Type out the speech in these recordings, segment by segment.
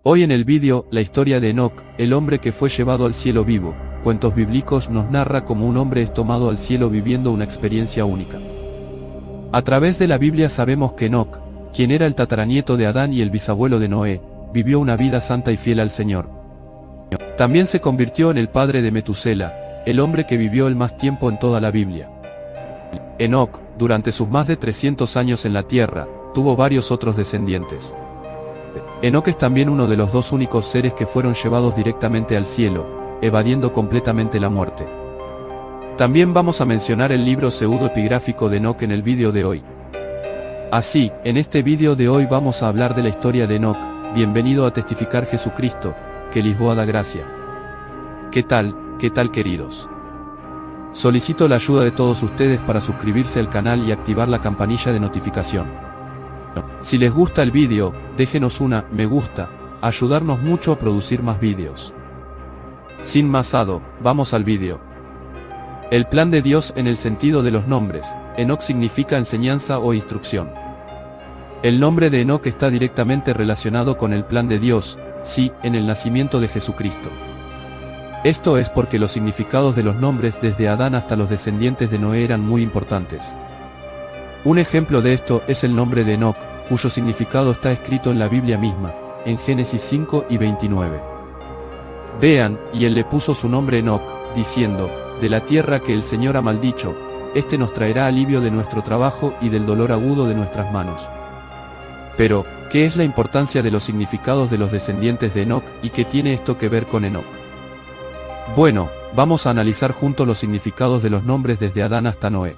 Hoy en el vídeo, la historia de Enoc, el hombre que fue llevado al cielo vivo. Cuentos bíblicos nos narra cómo un hombre es tomado al cielo viviendo una experiencia única. A través de la Biblia sabemos que Enoc, quien era el tataranieto de Adán y el bisabuelo de Noé, vivió una vida santa y fiel al Señor. También se convirtió en el padre de Metusela, el hombre que vivió el más tiempo en toda la Biblia. Enoc, durante sus más de 300 años en la tierra, tuvo varios otros descendientes. Enoc es también uno de los dos únicos seres que fueron llevados directamente al cielo, evadiendo completamente la muerte. También vamos a mencionar el libro pseudoepigráfico de Enoc en el vídeo de hoy. Así, en este vídeo de hoy vamos a hablar de la historia de Enoc. Bienvenido a Testificar Jesucristo, que Lisboa da gracia. ¿Qué tal queridos? Solicito la ayuda de todos ustedes para suscribirse al canal y activar la campanilla de notificación. Si les gusta el vídeo, déjenos una me gusta, ayudarnos mucho a producir más vídeos. Sin más ado, vamos al vídeo. El plan de Dios en el sentido de los nombres. Enoc significa enseñanza o instrucción. El nombre de Enoc está directamente relacionado con el plan de Dios, sí, en el nacimiento de Jesucristo. Esto es porque los significados de los nombres desde Adán hasta los descendientes de Noé eran muy importantes. Un ejemplo de esto es el nombre de Enoc, cuyo significado está escrito en la Biblia misma, en Génesis 5 y 29. Vean, y él le puso su nombre Enoc, diciendo, de la tierra que el Señor ha maldicho, este nos traerá alivio de nuestro trabajo y del dolor agudo de nuestras manos. Pero, ¿qué es la importancia de los significados de los descendientes de Enoc y qué tiene esto que ver con Enoc? Bueno, vamos a analizar juntos los significados de los nombres desde Adán hasta Noé.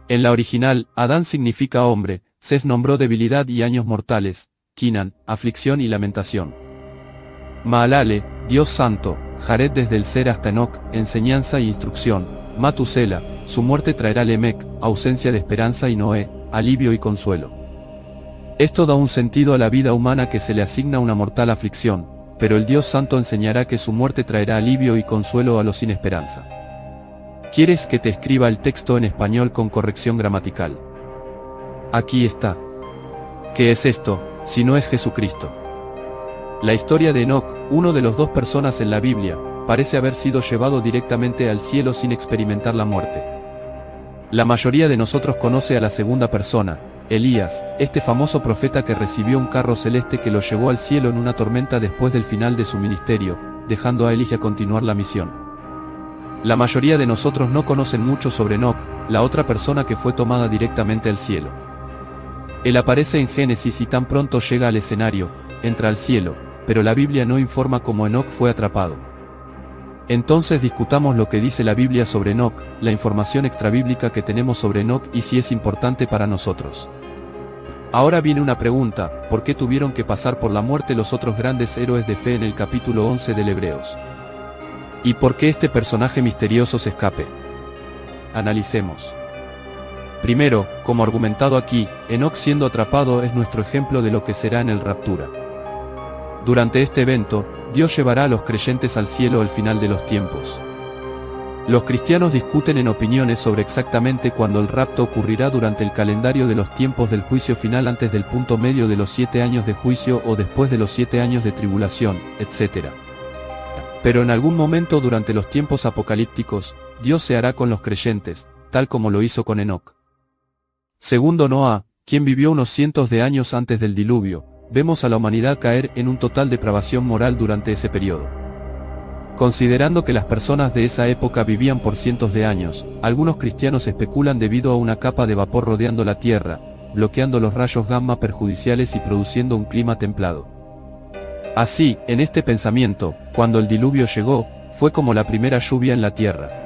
En la original, Adán significa hombre, Seth nombró debilidad y años mortales, Kinan, aflicción y lamentación. Maalale, Dios santo, Jared desde el ser hasta Enoc, enseñanza y instrucción, Matusela, su muerte traerá Lemec, ausencia de esperanza y Noé, alivio y consuelo. Esto da un sentido a la vida humana que se le asigna una mortal aflicción, pero el Dios santo enseñará que su muerte traerá alivio y consuelo a los sin esperanza. ¿Quieres que te escriba el texto en español con corrección gramatical? Aquí está. ¿Qué es esto, si no es Jesucristo? La historia de Enoc, uno de los dos personas en la Biblia, parece haber sido llevado directamente al cielo sin experimentar la muerte. La mayoría de nosotros conoce a la segunda persona, Elías, este famoso profeta que recibió un carro celeste que lo llevó al cielo en una tormenta después del final de su ministerio, dejando a Elías continuar la misión. La mayoría de nosotros no conocen mucho sobre Enoc, la otra persona que fue tomada directamente al cielo. Él aparece en Génesis y tan pronto llega al escenario, entra al cielo, pero la Biblia no informa cómo Enoc fue atrapado. Entonces discutamos lo que dice la Biblia sobre Enoc, la información extrabíblica que tenemos sobre Enoc y si es importante para nosotros. Ahora viene una pregunta, ¿por qué tuvieron que pasar por la muerte los otros grandes héroes de fe en el capítulo 11 del Hebreos? ¿Y por qué este personaje misterioso se escape? Analicemos. Primero, como argumentado aquí, Enoc siendo atrapado es nuestro ejemplo de lo que será en el raptura. Durante este evento, Dios llevará a los creyentes al cielo al final de los tiempos. Los cristianos discuten en opiniones sobre exactamente cuándo el rapto ocurrirá durante el calendario de los tiempos del juicio final antes del punto medio de los 7 años de juicio o después de los 7 años de tribulación, etc. Pero en algún momento durante los tiempos apocalípticos, Dios se hará con los creyentes, tal como lo hizo con Enoc. Segundo Noah, quien vivió unos cientos de años antes del diluvio, vemos a la humanidad caer en un total depravación moral durante ese periodo. Considerando que las personas de esa época vivían por cientos de años, algunos cristianos especulan debido a una capa de vapor rodeando la Tierra, bloqueando los rayos gamma perjudiciales y produciendo un clima templado. Así, en este pensamiento, cuando el diluvio llegó, fue como la primera lluvia en la Tierra.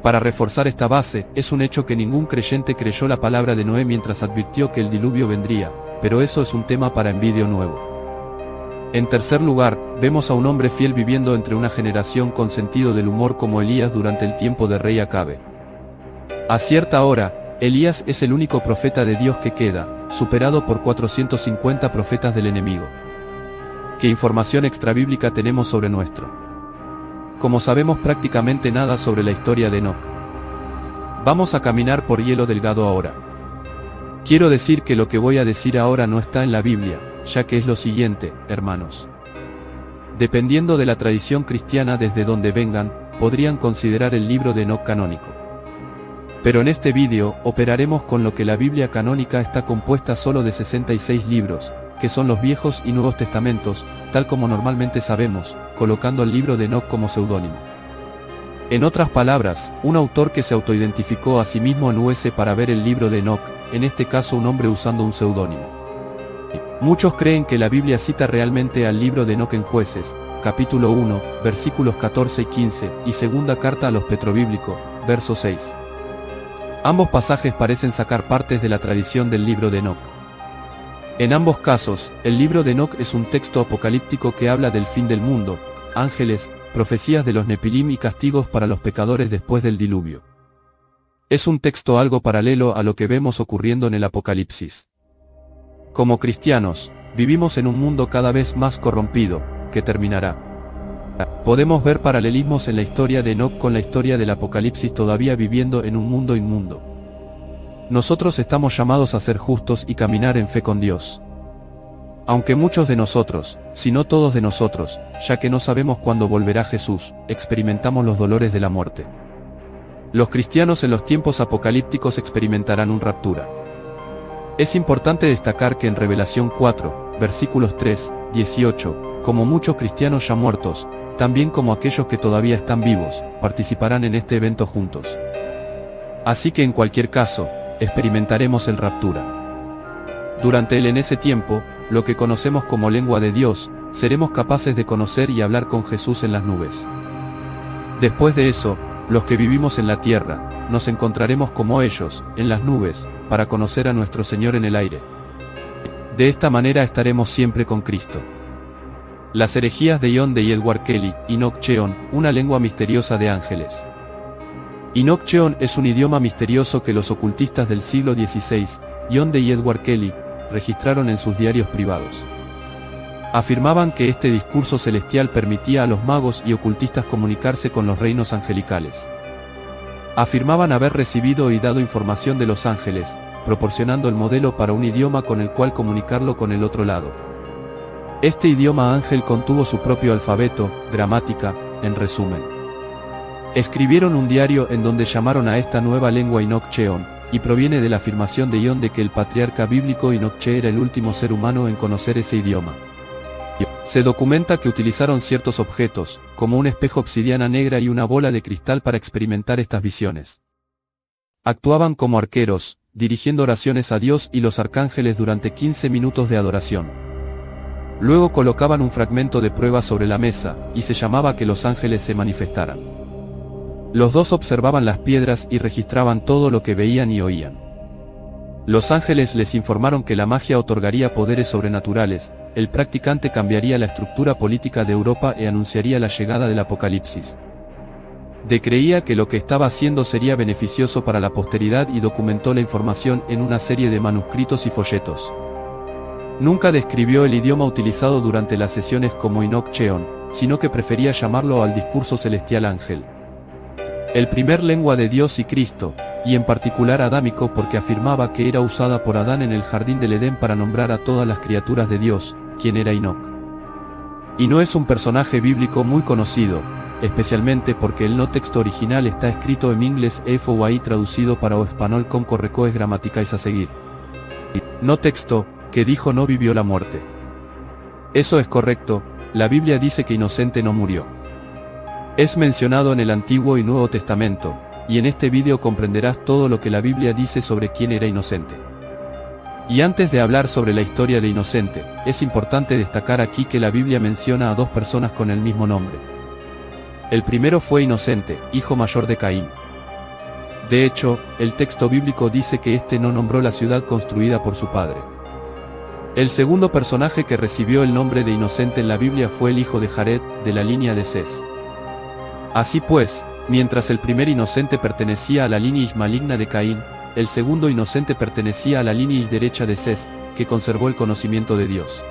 Para reforzar esta base, es un hecho que ningún creyente creyó la palabra de Noé mientras advirtió que el diluvio vendría, pero eso es un tema para un vídeo nuevo. En tercer lugar, vemos a un hombre fiel viviendo entre una generación con sentido del humor como Elías durante el tiempo de rey Acabe. A cierta hora, Elías es el único profeta de Dios que queda, superado por 450 profetas del enemigo. ¿Qué información extrabíblica tenemos sobre nuestro? Como sabemos prácticamente nada sobre la historia de Enoc. Vamos a caminar por hielo delgado ahora. Quiero decir que lo que voy a decir ahora no está en la Biblia, ya que es lo siguiente, hermanos. Dependiendo de la tradición cristiana desde donde vengan, podrían considerar el libro de Enoc canónico. Pero en este vídeo, operaremos con lo que la Biblia canónica está compuesta solo de 66 libros, que son los Viejos y Nuevos Testamentos, tal como normalmente sabemos, colocando el libro de Enoc como seudónimo. En otras palabras, un autor que se autoidentificó a sí mismo en US para ver el libro de Enoc, en este caso un hombre usando un seudónimo. Muchos creen que la Biblia cita realmente al libro de Enoc en Jueces, capítulo 1, versículos 14 y 15, y segunda carta a los Petrobíblico, verso 6. Ambos pasajes parecen sacar partes de la tradición del libro de Enoc. En ambos casos, el libro de Enoc es un texto apocalíptico que habla del fin del mundo, ángeles, profecías de los Nepilim y castigos para los pecadores después del diluvio. Es un texto algo paralelo a lo que vemos ocurriendo en el Apocalipsis. Como cristianos, vivimos en un mundo cada vez más corrompido, que terminará. Podemos ver paralelismos en la historia de Enoc con la historia del Apocalipsis todavía viviendo en un mundo inmundo. Nosotros estamos llamados a ser justos y caminar en fe con Dios. Aunque muchos de nosotros, si no todos de nosotros, ya que no sabemos cuándo volverá Jesús, experimentamos los dolores de la muerte. Los cristianos en los tiempos apocalípticos experimentarán una raptura. Es importante destacar que en Revelación 4, versículos 3, 18, como muchos cristianos ya muertos, también como aquellos que todavía están vivos, participarán en este evento juntos. Así que en cualquier caso, experimentaremos el raptura. Durante en ese tiempo, lo que conocemos como lengua de Dios, seremos capaces de conocer y hablar con Jesús en las nubes. Después de eso, los que vivimos en la tierra, nos encontraremos como ellos, en las nubes, para conocer a nuestro Señor en el aire. De esta manera estaremos siempre con Cristo. Las herejías de John Dee y Edward Kelly, Enoch Cheon, una lengua misteriosa de ángeles. Enoch Cheon es un idioma misterioso que los ocultistas del siglo XVI, John Dee y Edward Kelly, registraron en sus diarios privados. Afirmaban que este discurso celestial permitía a los magos y ocultistas comunicarse con los reinos angelicales. Afirmaban haber recibido y dado información de los ángeles, proporcionando el modelo para un idioma con el cual comunicarlo con el otro lado. Este idioma ángel contuvo su propio alfabeto, gramática, en resumen. Escribieron un diario en donde llamaron a esta nueva lengua Enoch Cheon, y proviene de la afirmación de John de que el patriarca bíblico Enoch Che era el último ser humano en conocer ese idioma. Se documenta que utilizaron ciertos objetos, como un espejo obsidiana negra y una bola de cristal para experimentar estas visiones. Actuaban como arqueros, dirigiendo oraciones a Dios y los arcángeles durante 15 minutos de adoración. Luego colocaban un fragmento de prueba sobre la mesa, y se llamaba que los ángeles se manifestaran. Los dos observaban las piedras y registraban todo lo que veían y oían. Los ángeles les informaron que la magia otorgaría poderes sobrenaturales, el practicante cambiaría la estructura política de Europa y anunciaría la llegada del Apocalipsis. De creía que lo que estaba haciendo sería beneficioso para la posteridad y documentó la información en una serie de manuscritos y folletos. Nunca describió el idioma utilizado durante las sesiones como Enoch Cheon, sino que prefería llamarlo al discurso celestial ángel. El primer lengua de Dios y Cristo, y en particular adámico porque afirmaba que era usada por Adán en el jardín del Edén para nombrar a todas las criaturas de Dios, quien era Enoch. Y no es un personaje bíblico muy conocido, especialmente porque el no texto original está escrito en inglés FOI traducido para o español con correcciones gramaticales a seguir. No texto, que dijo no vivió la muerte. Eso es correcto, la Biblia dice que Inocente no murió. Es mencionado en el Antiguo y Nuevo Testamento, y en este vídeo comprenderás todo lo que la Biblia dice sobre quién era Inocente. Y antes de hablar sobre la historia de Inocente, es importante destacar aquí que la Biblia menciona a dos personas con el mismo nombre. El primero fue Inocente, hijo mayor de Caín. De hecho, el texto bíblico dice que éste no nombró la ciudad construida por su padre. El segundo personaje que recibió el nombre de Inocente en la Biblia fue el hijo de Jared, de la línea de Ses. Así pues, mientras el primer Inocente pertenecía a la línea maligna de Caín, el segundo Inocente pertenecía a la línea derecha de Ses, que conservó el conocimiento de Dios.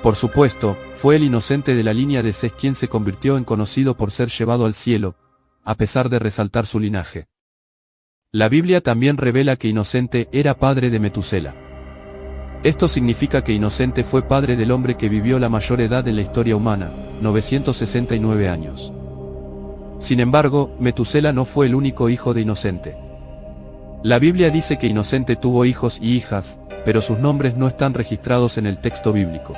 Por supuesto, fue el Inocente de la línea de Ses quien se convirtió en conocido por ser llevado al cielo, a pesar de resaltar su linaje. La Biblia también revela que Inocente era padre de Metusela. Esto significa que Inocente fue padre del hombre que vivió la mayor edad en la historia humana, 969 años. Sin embargo, Metusela no fue el único hijo de Inocente. La Biblia dice que Inocente tuvo hijos y hijas, pero sus nombres no están registrados en el texto bíblico.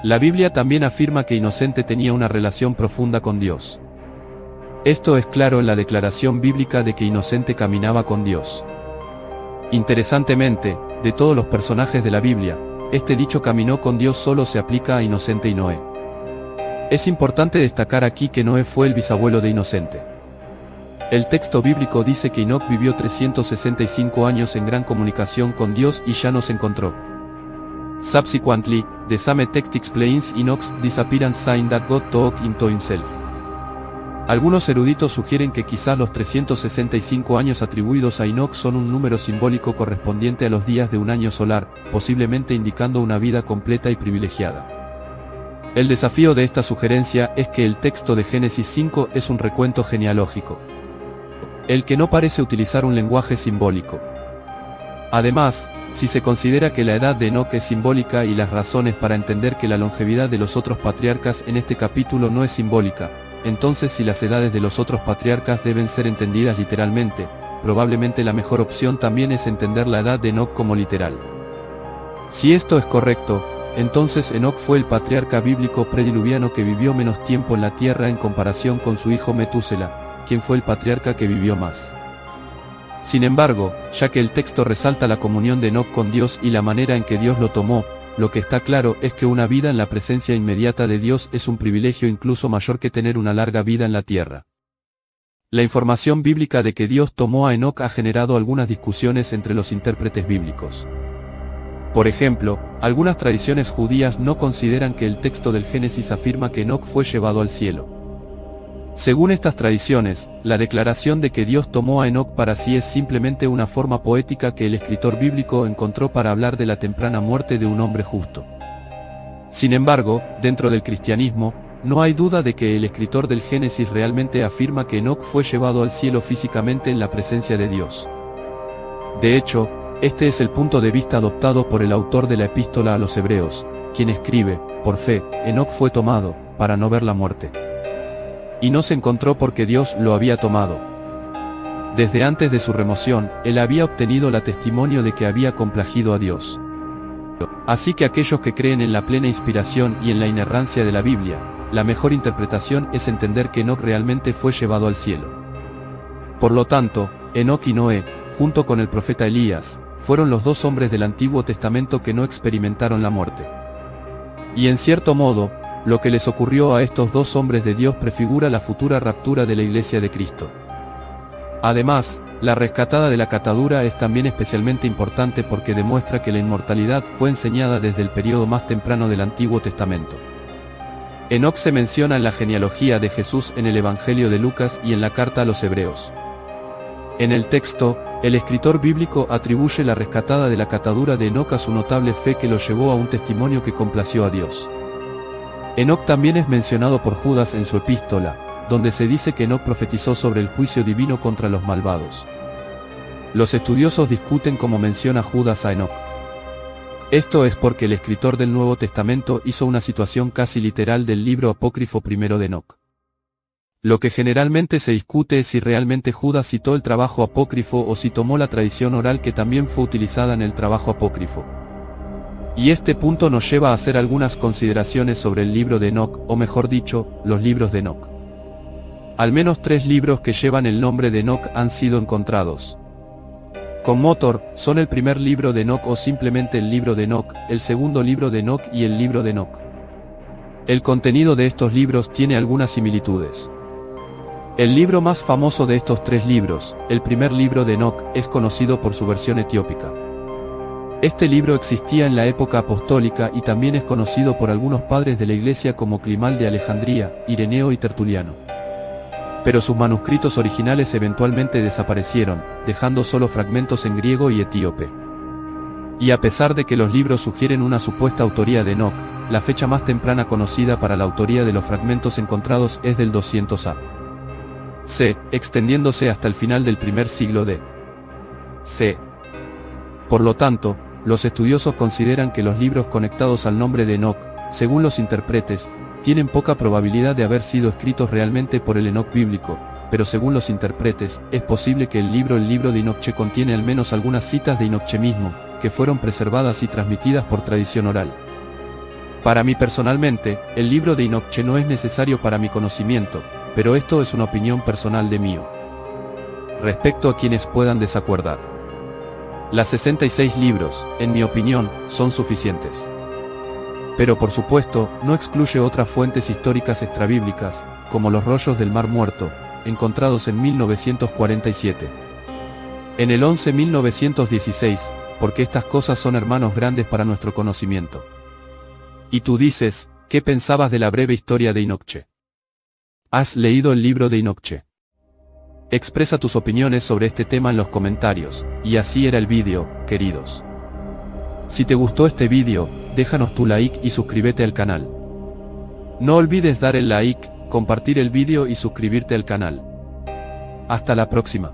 La Biblia también afirma que Inocente tenía una relación profunda con Dios. Esto es claro en la declaración bíblica de que Inocente caminaba con Dios. Interesantemente, de todos los personajes de la Biblia, este dicho caminó con Dios solo se aplica a Inocente y Noé. Es importante destacar aquí que Noé fue el bisabuelo de Inocente. El texto bíblico dice que Enoc vivió 365 años en gran comunicación con Dios y ya no se encontró. Subsequently, the same text explains Enoch's disappearance saying that God talked him to himself. Algunos eruditos sugieren que quizás los 365 años atribuidos a Enoc son un número simbólico correspondiente a los días de un año solar, posiblemente indicando una vida completa y privilegiada. El desafío de esta sugerencia es que el texto de Génesis 5 es un recuento genealógico, el que no parece utilizar un lenguaje simbólico. Además, si se considera que la edad de Enoc es simbólica y las razones para entender que la longevidad de los otros patriarcas en este capítulo no es simbólica, entonces si las edades de los otros patriarcas deben ser entendidas literalmente, probablemente la mejor opción también es entender la edad de Enoc como literal. Si esto es correcto, entonces Enoc fue el patriarca bíblico prediluviano que vivió menos tiempo en la tierra en comparación con su hijo Metusela, quien fue el patriarca que vivió más. Sin embargo, ya que el texto resalta la comunión de Enoc con Dios y la manera en que Dios lo tomó, lo que está claro es que una vida en la presencia inmediata de Dios es un privilegio incluso mayor que tener una larga vida en la tierra. La información bíblica de que Dios tomó a Enoc ha generado algunas discusiones entre los intérpretes bíblicos. Por ejemplo, algunas tradiciones judías no consideran que el texto del Génesis afirma que Enoc fue llevado al cielo. Según estas tradiciones, la declaración de que Dios tomó a Enoc para sí es simplemente una forma poética que el escritor bíblico encontró para hablar de la temprana muerte de un hombre justo. Sin embargo, dentro del cristianismo, no hay duda de que el escritor del Génesis realmente afirma que Enoc fue llevado al cielo físicamente en la presencia de Dios. De hecho, este es el punto de vista adoptado por el autor de la epístola a los Hebreos, quien escribe, por fe, Enoc fue tomado, para no ver la muerte. Y no se encontró porque Dios lo había tomado. Desde antes de su remoción, él había obtenido la testimonio de que había complacido a Dios. Así que aquellos que creen en la plena inspiración y en la inerrancia de la Biblia, la mejor interpretación es entender que Enoc realmente fue llevado al cielo. Por lo tanto, Enoc y Noé, junto con el profeta Elías, fueron los dos hombres del Antiguo Testamento que no experimentaron la muerte. Y en cierto modo, lo que les ocurrió a estos dos hombres de Dios prefigura la futura raptura de la Iglesia de Cristo. Además, la rescatada de la catadura es también especialmente importante porque demuestra que la inmortalidad fue enseñada desde el periodo más temprano del Antiguo Testamento. Enoc se menciona en la genealogía de Jesús en el Evangelio de Lucas y en la carta a los Hebreos. En el texto, el escritor bíblico atribuye la rescatada de la catadura de Enoc a su notable fe que lo llevó a un testimonio que complació a Dios. Enoc también es mencionado por Judas en su epístola, donde se dice que Enoc profetizó sobre el juicio divino contra los malvados. Los estudiosos discuten cómo menciona Judas a Enoc. Esto es porque el escritor del Nuevo Testamento hizo una situación casi literal del libro apócrifo primero de Enoc. Lo que generalmente se discute es si realmente Judas citó el trabajo apócrifo o si tomó la tradición oral que también fue utilizada en el trabajo apócrifo. Y este punto nos lleva a hacer algunas consideraciones sobre el libro de Enoc, o mejor dicho, los libros de Enoc. Al menos 3 libros que llevan el nombre de Enoc han sido encontrados. Con Motor, son el primer libro de Enoc o simplemente el libro de Enoc, el segundo libro de Enoc y el libro de Enoc. El contenido de estos libros tiene algunas similitudes. El libro más famoso de estos 3 libros, el primer libro de Enoc, es conocido por su versión etiópica. Este libro existía en la época apostólica y también es conocido por algunos padres de la Iglesia como Climal de Alejandría, Ireneo y Tertuliano. Pero sus manuscritos originales eventualmente desaparecieron, dejando solo fragmentos en griego y etíope. Y a pesar de que los libros sugieren una supuesta autoría de Enoc, la fecha más temprana conocida para la autoría de los fragmentos encontrados es del 200 a.C., extendiéndose hasta el final del primer siglo de C. Por lo tanto, Los estudiosos consideran que los libros conectados al nombre de Enoc, según los intérpretes, tienen poca probabilidad de haber sido escritos realmente por el Enoc bíblico, pero según los intérpretes, es posible que el libro de Enoch contiene al menos algunas citas de Enoch mismo, que fueron preservadas y transmitidas por tradición oral. Para mí personalmente, el libro de Enoch no es necesario para mi conocimiento, pero esto es una opinión personal de mío. Respecto a quienes puedan desacuerdar. Las 66 libros, en mi opinión, son suficientes. Pero por supuesto, no excluye otras fuentes históricas extrabíblicas, como los rollos del Mar Muerto, encontrados en 1947. En el 11.916, porque estas cosas son hermanos grandes para nuestro conocimiento. Y tú dices, ¿qué pensabas de la breve historia de Enoch? ¿Has leído el libro de Enoch? Expresa tus opiniones sobre este tema en los comentarios, y así era el vídeo, queridos. Si te gustó este vídeo, déjanos tu like y suscríbete al canal. No olvides dar el like, compartir el vídeo y suscribirte al canal. Hasta la próxima.